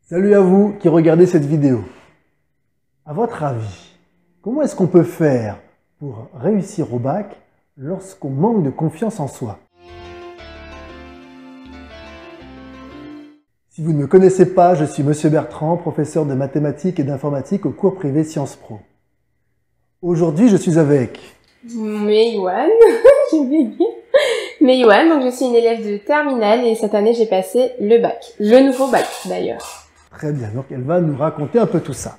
Salut à vous qui regardez cette vidéo. À votre avis, comment est-ce qu'on peut faire pour réussir au bac lorsqu'on manque de confiance en soi? Si vous ne me connaissez pas, je suis Monsieur Bertrand, professeur de mathématiques et d'informatique au cours privé Sciences Po. Aujourd'hui, je suis avec Maïwan, Maïwan, donc je suis une élève de terminale et cette année j'ai passé le bac, le nouveau bac d'ailleurs. Très bien, donc elle va nous raconter un peu tout ça.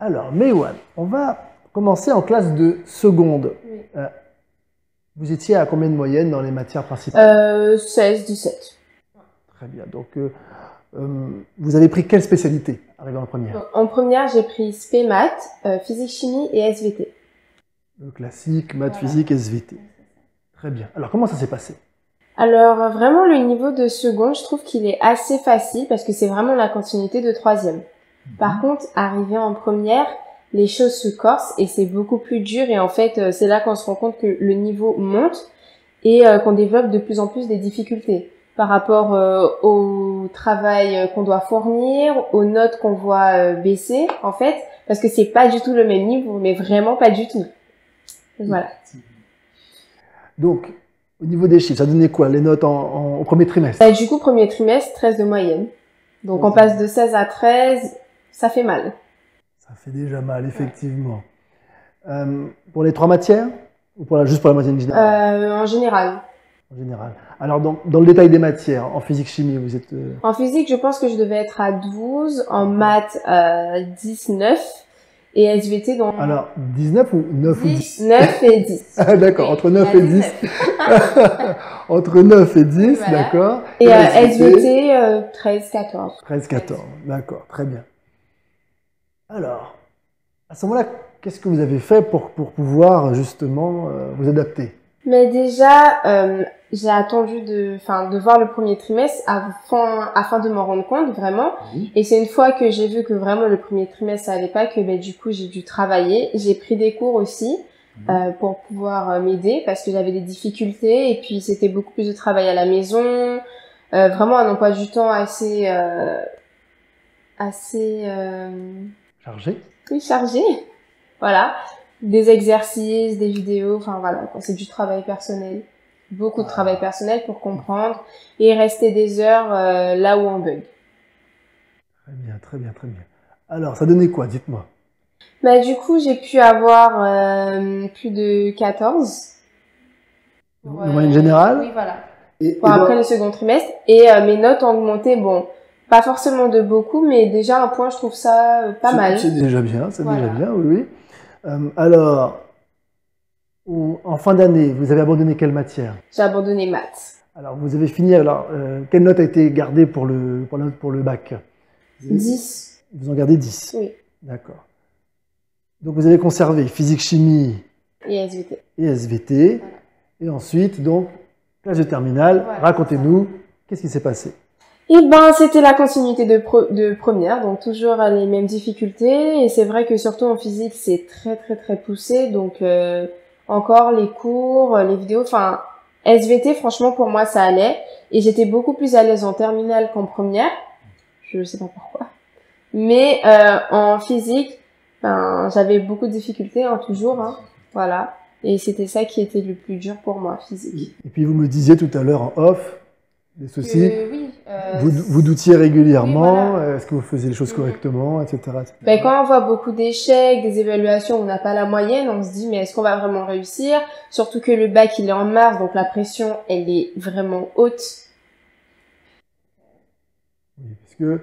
Alors, Maïwan, on va commencer en classe de seconde. Oui. Vous étiez à combien de moyenne dans les matières principales? 16, 17. Très bien, donc vous avez pris quelle spécialité arrivé en première? Donc, en première j'ai pris spé maths, physique chimie et SVT. Le classique, maths, Voilà. physique, SVT. Très bien. Alors, comment ça s'est passé? Alors vraiment le niveau de seconde je trouve qu'il est assez facile parce que c'est vraiment la continuité de troisième. Par contre, arrivé en première, les choses se corsent et c'est beaucoup plus dur et en fait c'est là qu'on se rend compte que le niveau monte et qu'on développe de plus en plus des difficultés par rapport au travail qu'on doit fournir, aux notes qu'on voit baisser en fait, parce que c'est pas du tout le même niveau, mais vraiment pas du tout. Voilà. Donc, au niveau des chiffres, ça donnait quoi les notes au premier trimestre? Du coup, premier trimestre, 13 de moyenne. Donc on passe de 16 à 13, ça fait mal. Ça fait déjà mal, effectivement. Pour les 3 matières? Ou juste pour la moyenne générale? En général. En général. Alors, dans le détail des matières, en physique-chimie, vous êtes... En physique, je pense que je devais être à 12, en maths 19 et SVT donc... Alors, 19 ou 9 ou 10? 9 et 10. Ah, d'accord, entre 9 et 10. Entre 9 et 10, voilà. D'accord. Et SVT 13, 14. 13, 14, d'accord, très bien. Alors, à ce moment-là, qu'est-ce que vous avez fait pour pouvoir justement vous adapter? Mais déjà, j'ai attendu de voir le premier trimestre afin de m'en rendre compte vraiment. Oui. Et c'est une fois que j'ai vu que vraiment le premier trimestre ça allait pas que du coup j'ai dû travailler. J'ai pris des cours aussi pour pouvoir m'aider parce que j'avais des difficultés et puis c'était beaucoup plus de travail à la maison. Vraiment un emploi du temps assez Chargé? Oui, chargé. Voilà. Des exercices, des vidéos, enfin voilà, c'est du travail personnel. Beaucoup de travail personnel pour comprendre et rester des heures là où on bug. Très bien, très bien, très bien. Alors, ça donnait quoi? Dites-moi. Du coup, j'ai pu avoir plus de 14. De moyenne générale? Oui, voilà. Après le second trimestre. Et mes notes ont augmenté, bon, pas forcément de beaucoup, mais déjà un point, je trouve ça pas mal. C'est déjà bien, Voilà. déjà bien, oui, oui. Alors, en fin d'année, vous avez abandonné quelle matière? J'ai abandonné maths. Alors, vous avez fini, alors, quelle note a été gardée pour le bac? 10. Vous en gardez 10? Oui. D'accord. Donc, vous avez conservé physique, chimie et SVT. Et SVT. Voilà. Et ensuite, donc, classe de terminale, Voilà, racontez-nous, qu'est-ce qui s'est passé? Eh ben, c'était la continuité de première, donc toujours les mêmes difficultés. Et c'est vrai que surtout en physique, c'est très très très poussé. Donc encore les cours, les vidéos, enfin SVT, franchement pour moi ça allait. Et j'étais beaucoup plus à l'aise en terminale qu'en première. Je sais pas pourquoi. Mais en physique, j'avais beaucoup de difficultés, toujours. Voilà. Et c'était ça qui était le plus dur pour moi, physique. Et puis vous me disiez tout à l'heure en off, des soucis. Oui. Vous doutiez régulièrement, oui, voilà. Est-ce que vous faisiez les choses correctement, etc. Quand on voit beaucoup d'échecs, des évaluations où on n'a pas la moyenne, on se dit mais est-ce qu'on va vraiment réussir? Surtout que le bac il est en mars, donc la pression elle est vraiment haute. Oui, parce que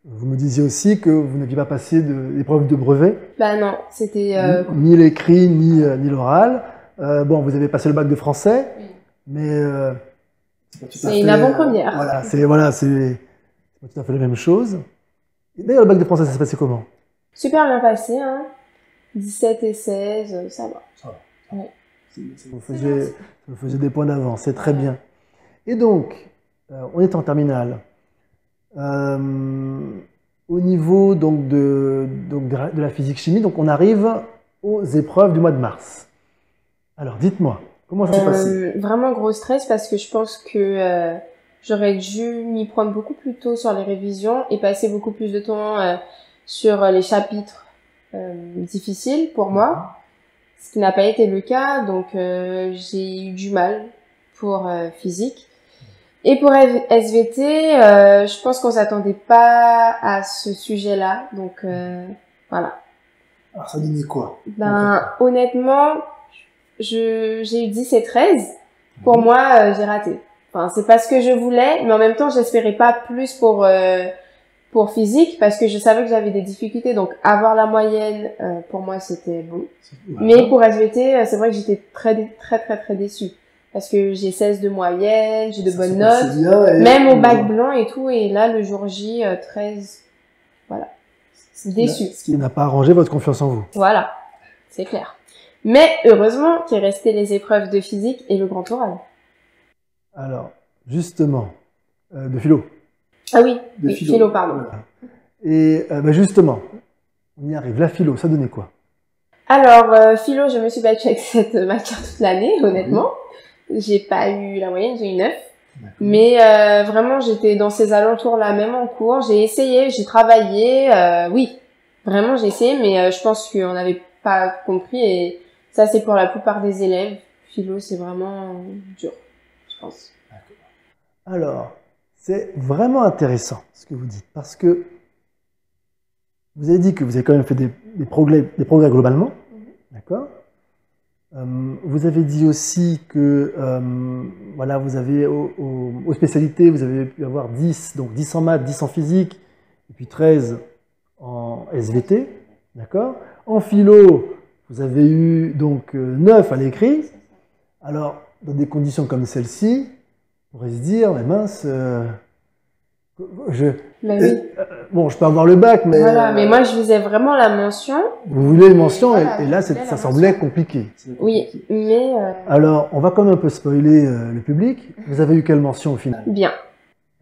vous me disiez aussi que vous n'aviez pas passé d'épreuve de brevet. Non, c'était... Ni l'écrit, ni l'oral. Bon, vous avez passé le bac de français, oui. Mais... c'est une avant-première. Voilà, c'est pas tout à fait la même chose. D'ailleurs, le bac de français, ça s'est passé comment? Super bien passé, 17 et 16, ça va. Ouais. Vous faisiez des points d'avance, c'est très bien. Et donc, on est en terminale. Au niveau donc, de la physique-chimie, donc on arrive aux épreuves du mois de mars. Alors, dites-moi, comment ça s'est passé? Vraiment gros stress parce que je pense que J'aurais dû m'y prendre beaucoup plus tôt sur les révisions et passer beaucoup plus de temps sur les chapitres difficiles pour moi, ce qui n'a pas été le cas. Donc j'ai eu du mal pour physique. Et pour SVT, je pense qu'on s'attendait pas à ce sujet-là. Donc voilà. Alors ça donnait quoi? Ben honnêtement, j'ai eu 10 et 13. Pour moi, j'ai raté. Enfin, c'est pas ce que je voulais, mais en même temps, j'espérais pas plus pour physique parce que je savais que j'avais des difficultés. Donc avoir la moyenne, pour moi, c'était bon. Mais pour SVT, c'est vrai que j'étais très déçue. Parce que j'ai 16 de moyenne, j'ai de bonnes notes, même au bac blanc et tout, et là, le jour J, 13, voilà. Déçu. Ce qui n'a pas arrangé votre confiance en vous. Voilà, c'est clair. Mais heureusement qu'il restait les épreuves de physique et le grand oral. Alors, justement, de philo. Ah oui, philo, pardon. Voilà. Et justement, on y arrive. La philo, ça donnait quoi? Alors, philo, je me suis battue avec cette matière toute l'année, honnêtement. J'ai pas eu la moyenne, j'ai eu 9. Mais vraiment, j'étais dans ces alentours-là, même en cours. J'ai essayé, j'ai travaillé. Oui, vraiment, j'ai essayé, mais je pense qu'on n'avait pas compris. Et ça, c'est pour la plupart des élèves. Philo, c'est vraiment dur, je pense. Alors, c'est vraiment intéressant ce que vous dites, parce que vous avez dit que vous avez quand même fait des progrès globalement, d'accord? Vous avez dit aussi que voilà, vous avez aux spécialités, vous avez pu avoir 10, donc 10 en maths, 10 en physique, et puis 13 en SVT, d'accord? En philo, vous avez eu donc 9 à l'écrit. Alors, dans des conditions comme celle-ci, on pourrait se dire, mais mince, bon, je peux avoir le bac, mais... Voilà, mais moi, je visais vraiment la mention. Vous voulez une mention, et là, ça semblait compliqué. Oui, mais... Alors, on va quand même un peu spoiler le public. Vous avez eu quelle mention au final? Bien.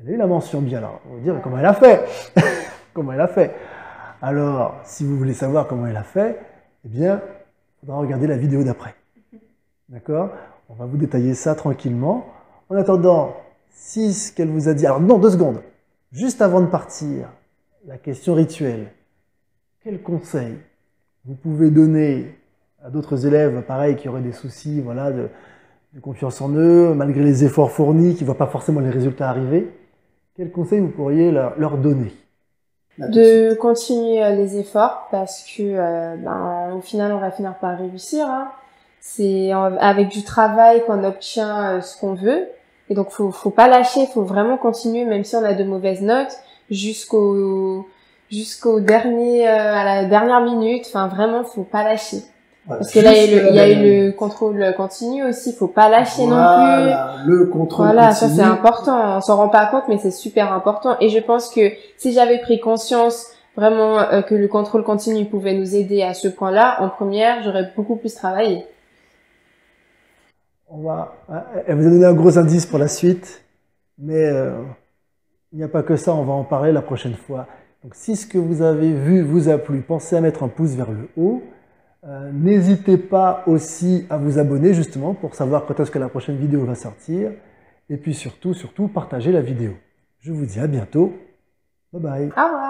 Elle a eu la mention bien. Alors, on va dire comment elle a fait. Comment elle a fait. Alors, si vous voulez savoir comment elle a fait, eh bien, il faudra regarder la vidéo d'après. D'accord? On va vous détailler ça tranquillement. En attendant, si ce qu'elle vous a dit... Alors, non, 2 secondes. Juste avant de partir, la question rituelle. Quel conseil vous pouvez donner à d'autres élèves, pareil, qui auraient des soucis, voilà, de confiance en eux, malgré les efforts fournis, qui ne voient pas forcément les résultats arriver? Quel conseil vous pourriez leur donner? De continuer les efforts, parce que au final, on va finir par réussir. Hein. C'est avec du travail qu'on obtient ce qu'on veut. Et donc, faut pas lâcher, faut vraiment continuer, même si on a de mauvaises notes, jusqu'au dernier, à la dernière minute. Enfin, vraiment, faut pas lâcher. Voilà, parce que là, il y a eu le contrôle continu aussi, faut pas lâcher non plus. Le contrôle continu. Ça c'est important. On s'en rend pas compte, mais c'est super important. Et je pense que si j'avais pris conscience vraiment que le contrôle continu pouvait nous aider à ce point-là, en première, j'aurais beaucoup plus travaillé. Elle vous a donné un gros indice pour la suite, mais il n'y a pas que ça, on va en parler la prochaine fois. Donc si ce que vous avez vu vous a plu, pensez à mettre un pouce vers le haut. N'hésitez pas aussi à vous abonner justement pour savoir quand est-ce que la prochaine vidéo va sortir. Et puis surtout, partagez la vidéo. Je vous dis à bientôt. Bye bye. Au revoir.